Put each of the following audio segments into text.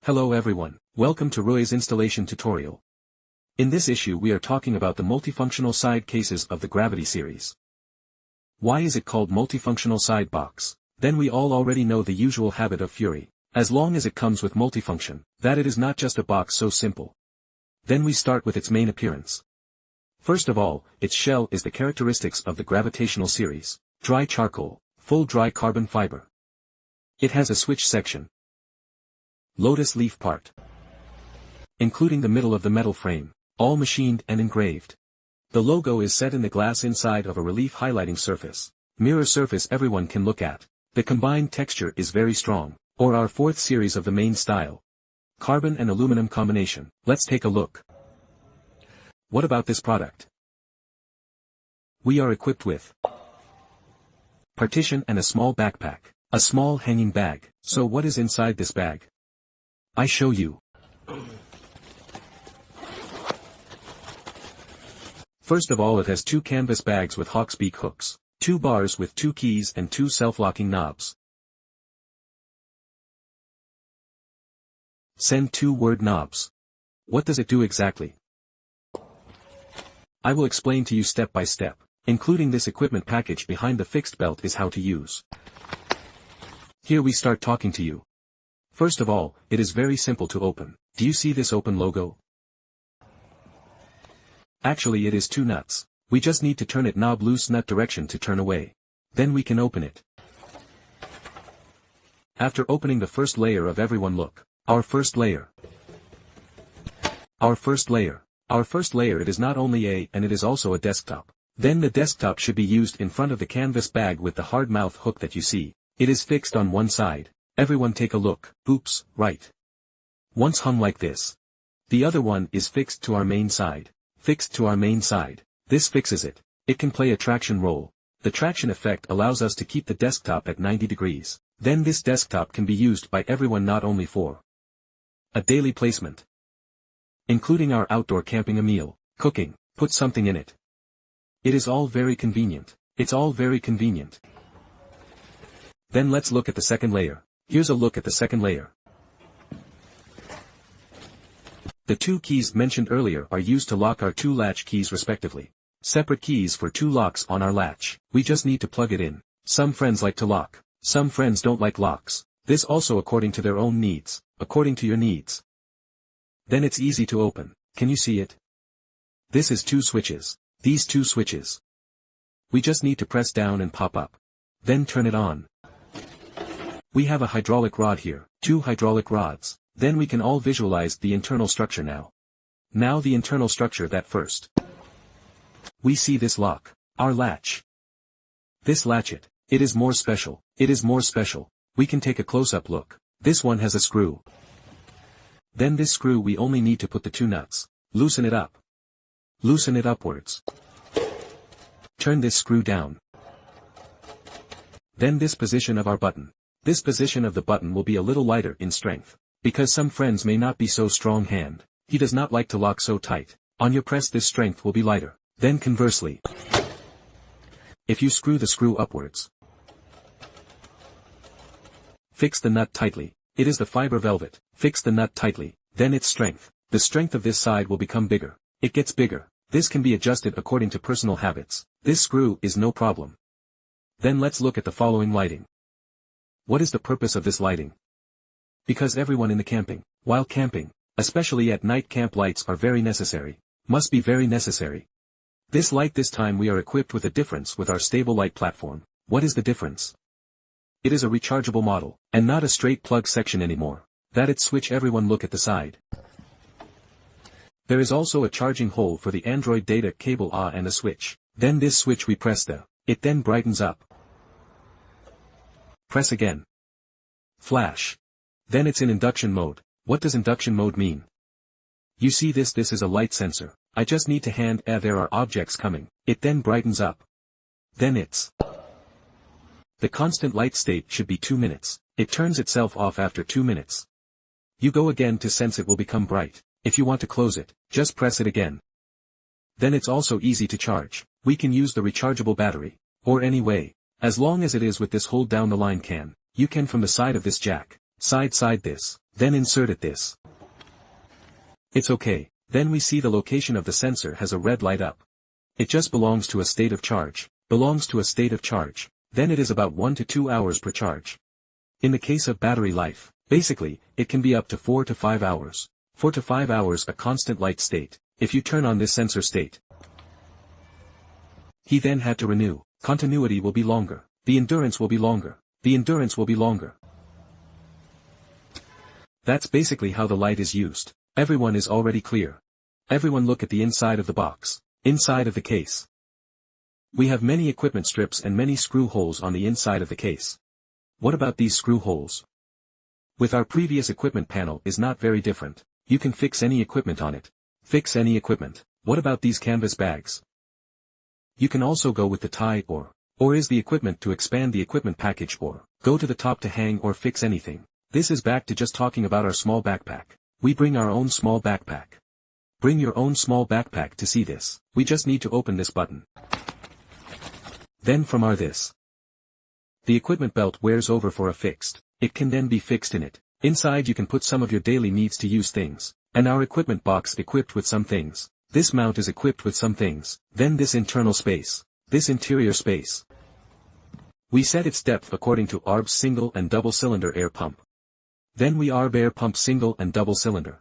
Hello everyone, welcome to Roy's installation tutorial. In this issue we are talking about the multifunctional side cases of the Gravity series. Why is it called multifunctional side box? Then we all already know the usual habit of Fury, as long as it comes with multifunction, that it is not just a box so simple. Then we start with its main appearance. First of all, its shell is the characteristics of the gravitational series: dry charcoal, full dry carbon fiber. It has a switch section, lotus leaf part, including the middle of the metal frame, all machined and engraved. The logo is set in the glass inside of a relief highlighting surface, mirror surface everyone can look at. The combined texture is very strong, or our fourth series of the main style. Carbon and aluminum combination. Let's take a look. What about this product? We are equipped with partition and a small backpack, a small hanging bag. So what is inside this bag? I show you. First of all, it has two canvas bags with hawksbeak hooks, two bars with two keys and two self-locking knobs. Send two word knobs. What does it do exactly? I will explain to you step by step. Including this equipment package behind the fixed belt is how to use. Here we start talking to you. First of all, it is very simple to open. Do you see this open logo? Actually it is two nuts. We just need to turn it knob loose nut direction to turn away. Then we can open it. After opening the first layer of everyone, look. Our first layer. Our first layer. Our first layer, it is not only and it is also a desktop. Then the desktop should be used in front of the canvas bag with the hard mouth hook that you see. It is fixed on one side. Everyone take a look. Oops, right. Once hung like this. The other one is fixed to our main side. Fixed to our main side. This fixes it. It can play a traction roll. The traction effect allows us to keep the desktop at 90 degrees. Then this desktop can be used by everyone, not only for a daily placement, including our outdoor camping, a meal, cooking, put something in it. It is all very convenient. It's all very convenient. Then let's look at the second layer. Here's a look at the second layer. The two keys mentioned earlier are used to lock our two latch keys respectively. Separate keys for two locks on our latch. We just need to plug it in. Some friends like to lock. Some friends don't like locks. This also according to their own needs. According to your needs. Then it's easy to open. Can you see it? This is two switches. These two switches. We just need to press down and pop up. Then turn it on. We have a hydraulic rod here, two hydraulic rods. Then we can all visualize the internal structure now. Now the internal structure, that first. We see this lock, our latch. This latchet, it is more special, it is more special. We can take a close-up look. This one has a screw. Then this screw, we only need to put the two nuts. Loosen it up. Loosen it upwards. Turn this screw down. Then this position of our button. This position of the button will be a little lighter in strength. Because some friends may not be so strong hand. He does not like to lock so tight. On your press this strength will be lighter. Then conversely. If you screw the screw upwards. Fix the nut tightly. It is the fiber velvet. Fix the nut tightly. Then its strength. The strength of this side will become bigger. It gets bigger. This can be adjusted according to personal habits. This screw is no problem. Then let's look at the following lighting. What is the purpose of this lighting? Because everyone in the camping, while camping, especially at night, camp lights are very necessary. Must be very necessary. This light, this time we are equipped with a difference with our stable light platform. What is the difference? It is a rechargeable model, and not a straight plug section anymore. That it switch, everyone look at the side. There is also a charging hole for the Android data cable and a switch. Then this switch we press it then brightens up. Press again. Flash. Then it's in induction mode. What does induction mode mean? You see this is a light sensor. I just need to hand there are objects coming. It then brightens up. Then it's. The constant light state should be 2 minutes. It turns itself off after 2 minutes. You go again to sense it will become bright. If you want to close it, just press it again. Then it's also easy to charge. We can use the rechargeable battery. Or any way. As long as it is with this hold down the line can, you can from the side of this jack, side this, Then insert it this. It's okay. Then we see the location of the sensor has a red light up. It just belongs to a state of charge. Belongs to a state of charge. Then it is about 1 to 2 hours per charge. In the case of battery life, basically, it can be up to 4 to 5 hours. 4 to 5 hours a constant light state. If you turn on this sensor state, he then had to renew. Continuity will be longer. The endurance will be longer. The endurance will be longer. That's basically how the light is used. Everyone is already clear. Everyone look at the inside of the box. Inside of the case. We have many equipment strips and many screw holes on the inside of the case. What about these screw holes? With our previous equipment panel is not very different. You can fix any equipment on it. Fix any equipment. What about these canvas bags? You can also go with the tie or is the equipment to expand the equipment package or go to the top to hang or fix anything. This is back to just talking about our small backpack. We bring our own small backpack. Bring your own small backpack to see this. We just need to open this button. Then from our this. The equipment belt wears over for a fixed. It can then be fixed in it. Inside you can put some of your daily needs to use things. And our equipment box equipped with some things. This mount is equipped with some things. Then this internal space. This interior space. We set its depth according to ARB's single and double cylinder air pump. Then we ARB air pump single and double cylinder.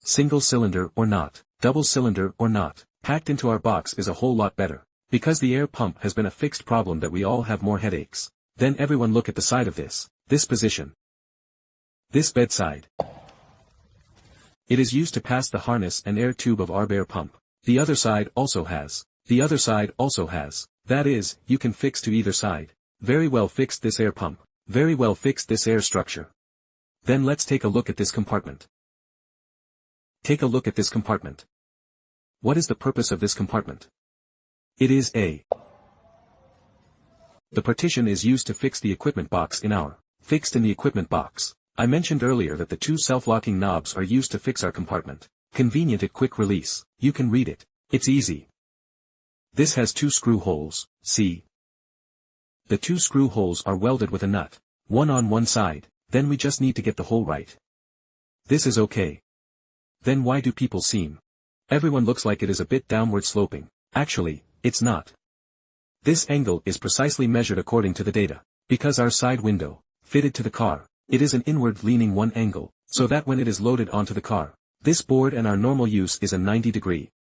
Single cylinder or not, double cylinder or not, packed into our box is a whole lot better. Because the air pump has been a fixed problem that we all have more headaches. Then everyone look at the side of this position. This bedside. It is used to pass the harness and air tube of ARB air pump. The other side also has. The other side also has. That is, you can fix to either side. Very well fixed this air pump. Very well fixed this air structure. Then let's take a look at this compartment. Take a look at this compartment. What is the purpose of this compartment? It is the partition is used to fix the equipment box in our fixed in the equipment box. I mentioned earlier that the two self-locking knobs are used to fix our compartment. Convenient at quick release. You can read it. It's easy. This has two screw holes, see? The two screw holes are welded with a nut. One on one side, then we just need to get the hole right. This is okay. Then why do people seem? Everyone looks like it is a bit downward sloping. Actually, it's not. This angle is precisely measured according to the data. Because our side window, fitted to the car, it is an inward-leaning one angle, so that when it is loaded onto the car, this board and our normal use is a 90 degree.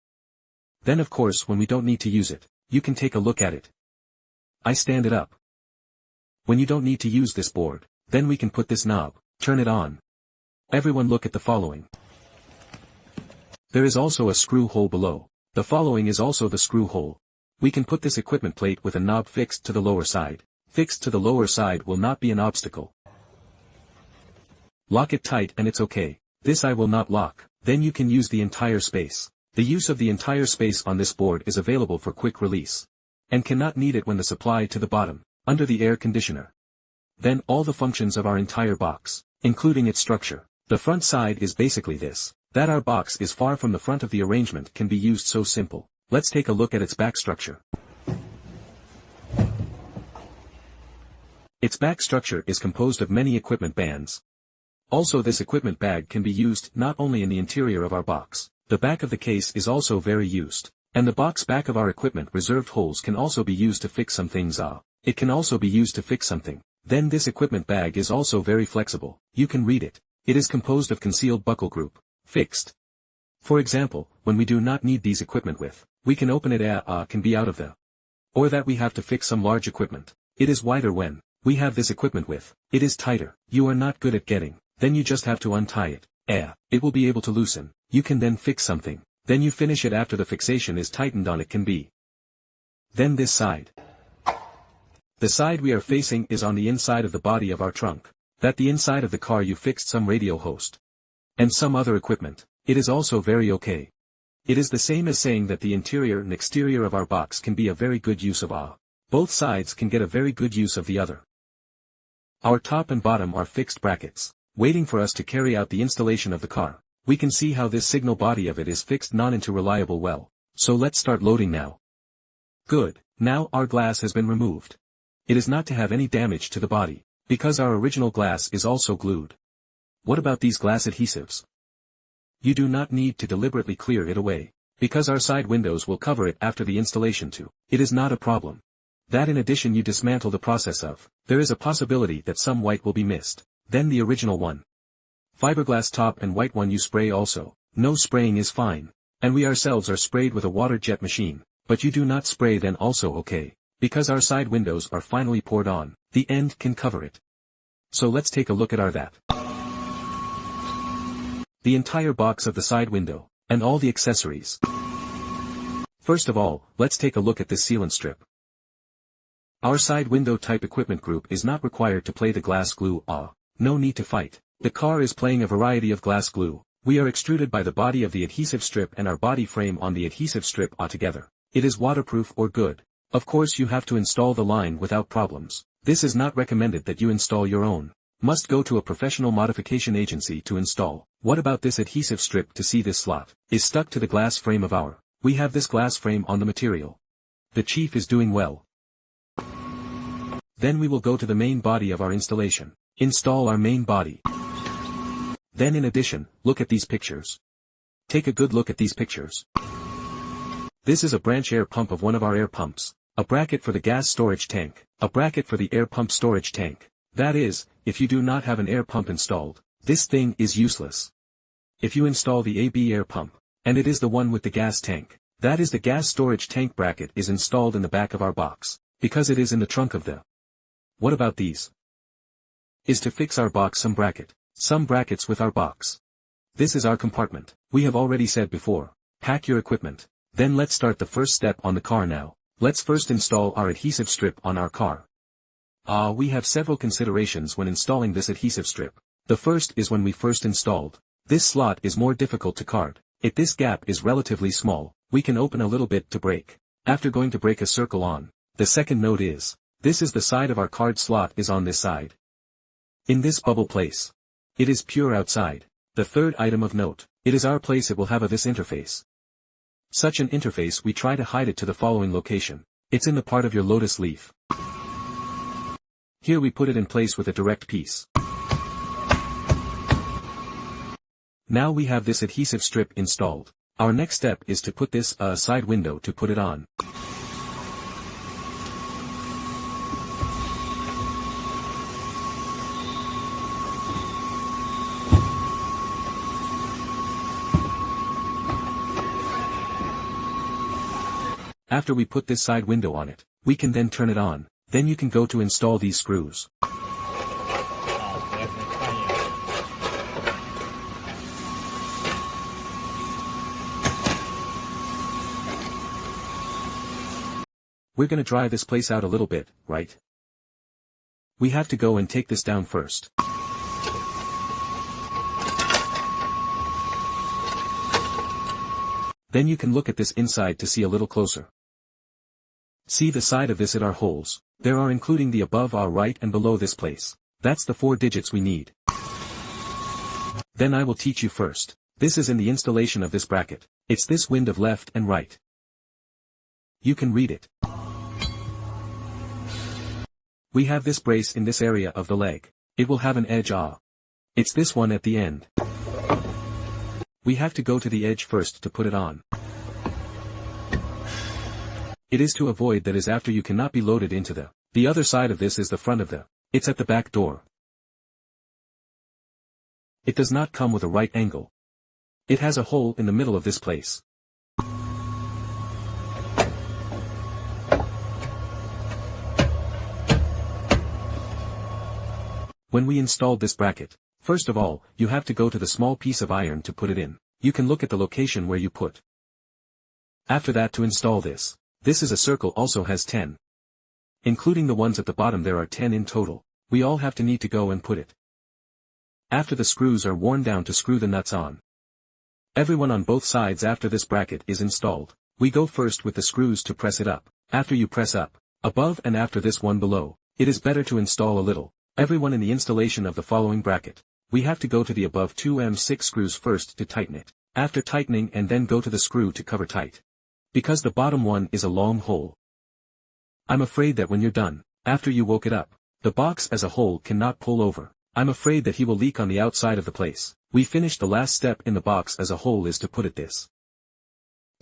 Then of course when we don't need to use it, you can take a look at it. I stand it up. When you don't need to use this board, then we can put this knob, turn it on. Everyone look at the following. There is also a screw hole below. The following is also the screw hole. We can put this equipment plate with a knob fixed to the lower side. Fixed to the lower side will not be an obstacle. Lock it tight and it's okay. This I will not lock. Then you can use the entire space. The use of the entire space on this board is available for quick release. And cannot need it when the supply to the bottom, under the air conditioner. Then all the functions of our entire box, including its structure. The front side is basically this. That our box is far from the front of the arrangement can be used so simple. Let's take a look at its back structure. Its back structure is composed of many equipment bands. Also this equipment bag can be used not only in the interior of our box. The back of the case is also very used. And the box back of our equipment reserved holes can also be used to fix some things. It can also be used to fix something. Then this equipment bag is also very flexible. You can read it. It is composed of concealed buckle group. Fixed. For example, when we do not need these equipment with, we can open it can be out of the. Or that we have to fix some large equipment. It is wider when we have this equipment with. It is tighter. You are not good at getting. Then you just have to untie it. It will be able to loosen. You can then fix something. Then you finish it after the fixation is tightened on it can be. Then this side. The side we are facing is on the inside of the body of our trunk. That the inside of the car you fixed some radio host. And some other equipment. It is also very okay. It is the same as saying that the interior and exterior of our box can be a very good use of Both sides can get a very good use of the other. Our top and bottom are fixed brackets, waiting for us to carry out the installation of the car. We can see how this signal body of it is fixed not into reliable well. So let's start loading now. Good, now our glass has been removed. It is not to have any damage to the body, because our original glass is also glued. What about these glass adhesives? You do not need to deliberately clear it away, because our side windows will cover it after the installation too. It is not a problem. That in addition you dismantle the process of, there is a possibility that some white will be missed, then the original one. Fiberglass top and white one you spray also, no spraying is fine, and we ourselves are sprayed with a water jet machine, but you do not spray then also okay, because our side windows are finally poured on, the end can cover it. So let's take a look at our that. The entire box of the side window, and all the accessories. First of all, let's take a look at this sealant strip. Our side window type equipment group is not required to play the glass glue, no need to fight. The car is playing a variety of glass glue. We are extruded by the body of the adhesive strip and our body frame on the adhesive strip together. It is waterproof or good. Of course you have to install the line without problems. This is not recommended that you install your own. Must go to a professional modification agency to install. What about this adhesive strip? To see this slot is stuck to the glass frame of our. We have this glass frame on the material. The chief is doing well. Then we will go to the main body of our installation. Install our main body. Then in addition, look at these pictures. Take a good look at these pictures. This is a branch air pump of one of our air pumps, a bracket for the gas storage tank, a bracket for the air pump storage tank. That is, if you do not have an air pump installed, this thing is useless. If you install the AB air pump, and it is the one with the gas tank, that is the gas storage tank bracket is installed in the back of our box, because it is in the trunk of the. What about these? Is to fix our box some brackets with our box. This is our compartment. We have already said before, pack your equipment. Then let's start the first step on the car now. Let's first install our adhesive strip on our car. We have several considerations when installing this adhesive strip. The first is when we first installed. This slot is more difficult to card. If this gap is relatively small, we can open a little bit to break. After going to break a circle on. The second note is, this is the side of our card slot is on this side. In this bubble place. It is pure outside. The third item of note, it is our place it will have this interface. Such an interface we try to hide it to the following location. It's in the part of your lotus leaf. Here we put it in place with a direct piece. Now we have this adhesive strip installed. Our next step is to put this side window to put it on. After we put this side window on it, we can then turn it on. Then you can go to install these screws. We're gonna dry this place out a little bit, right? We have to go and take this down first. Then you can look at this inside to see a little closer. See the side of this at our holes. There are including the above our right and below this place. That's the 4 digits we need. Then I will teach you first. This is in the installation of this bracket. It's this wind of left and right. You can read it. We have this brace in this area of the leg. It will have an edge It's this one at the end. We have to go to the edge first to put it on. It is to avoid that is after you cannot be loaded into the other side of this is the front of it's at the back door. It does not come with a right angle. It has a hole in the middle of this place. When we installed this bracket, first of all, you have to go to the small piece of iron to put it in. You can look at the location where you put. After that to install this. This is a circle also has 10. Including the ones at the bottom there are 10 in total. We all have to need to go and put it. After the screws are worn down to screw the nuts on. Everyone on both sides after this bracket is installed. We go first with the screws to press it up. After you press up, above and after this one below, it is better to install a little. Everyone in the installation of the following bracket. We have to go to the above 2M6 screws first to tighten it. After tightening and then go to the screw to cover tight. Because the bottom one is a long hole. I'm afraid that when you're done, after you woke it up, the box as a whole cannot pull over. I'm afraid that he will leak on the outside of the place. We finished the last step in the box as a whole is to put it this.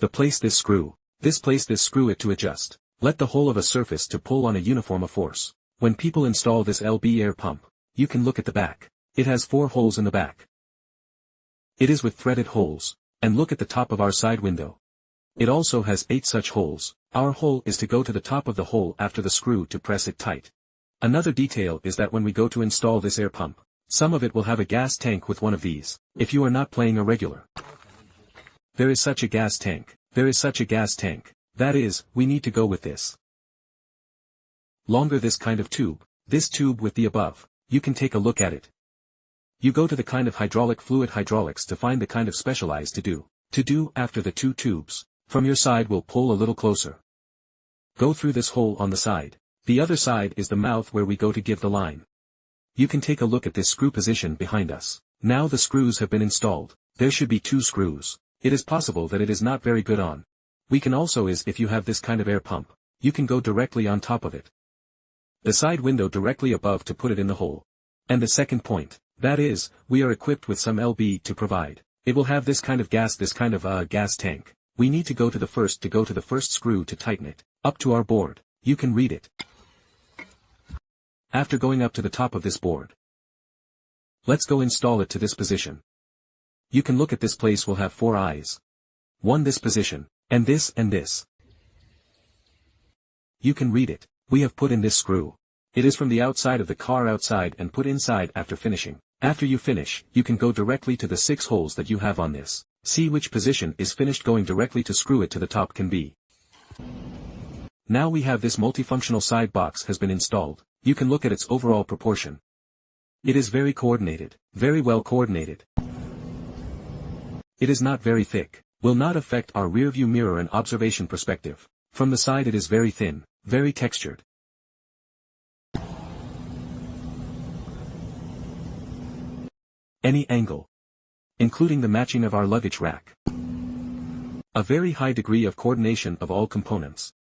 Place this screw it to adjust. Let the whole of a surface to pull on a uniform force. When people install this LB air pump, you can look at the back. It has 4 holes in the back. It is with threaded holes, and look at the top of our side window. It also has 8 such holes. Our hole is to go to the top of the hole after the screw to press it tight. Another detail is that when we go to install this air pump, some of it will have a gas tank with one of these, if you are not playing a regular. There is such a gas tank. That is, we need to go with this. Longer this kind of tube, this tube with the above, you can take a look at it. You go to the kind of hydraulic fluid hydraulics to find the kind of specialized to do after the 2 tubes, from your side will pull a little closer. Go through this hole on the side. The other side is the mouth where we go to give the line. You can take a look at this screw position behind us. Now the screws have been installed. There should be 2 screws. It is possible that it is not very good on. We can also if you have this kind of air pump, you can go directly on top of it. The side window directly above to put it in the hole. And the second point, that is, we are equipped with some LB to provide. It will have this kind of gas tank. We need to go to the first screw to tighten it, up to our board. You can read it. After going up to the top of this board, let's go install it to this position. You can look at this place will have 4 eyes. One this position, and this and this. You can read it. We have put in this screw. It is from the outside of the car outside and put inside after finishing. After you finish, you can go directly to the 6 holes that you have on this. See which position is finished, going directly to screw it to the top can be. Now we have this multifunctional side box has been installed. You can look at its overall proportion. It is very coordinated, very well coordinated. It is not very thick, will not affect our rear view mirror and observation perspective. From the side it is very thin, very textured. Any angle, including the matching of our luggage rack. A very high degree of coordination of all components.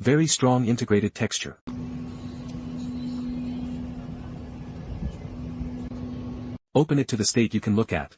Very strong integrated texture. Open it to the state you can look at.